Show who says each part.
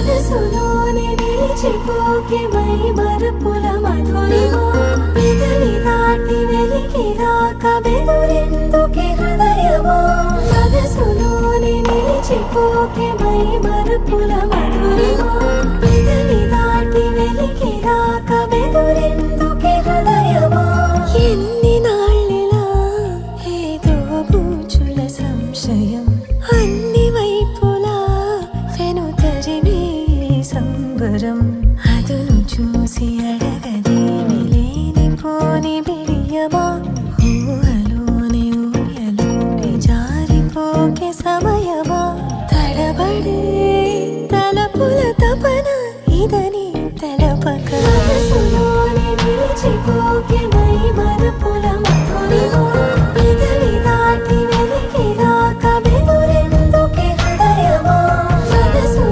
Speaker 1: మనసులోనే నిలిచిపోకే మై మరపుల మధురిమా పెదవి దాటి వెలికి రాక బెదురెందుకే హృదయమా మనసులోనే నిలిచిపోకే మై మరపుల మధురిమా పెదవి దాటి వెలికి రాక బెదురెందుకే హృదయమా ఎన్ని నాళ్ళిలా ఏదో బూచుల సంశయం అన్ని వైపులా వెనుతరిమే సంబరం అదును చూసి అడగదేమి లేనిపోని బిడియమా ఊహలోని ఊయలోకి జారిపోకే సమయమా తడబడే తలపుల తపన ఇదని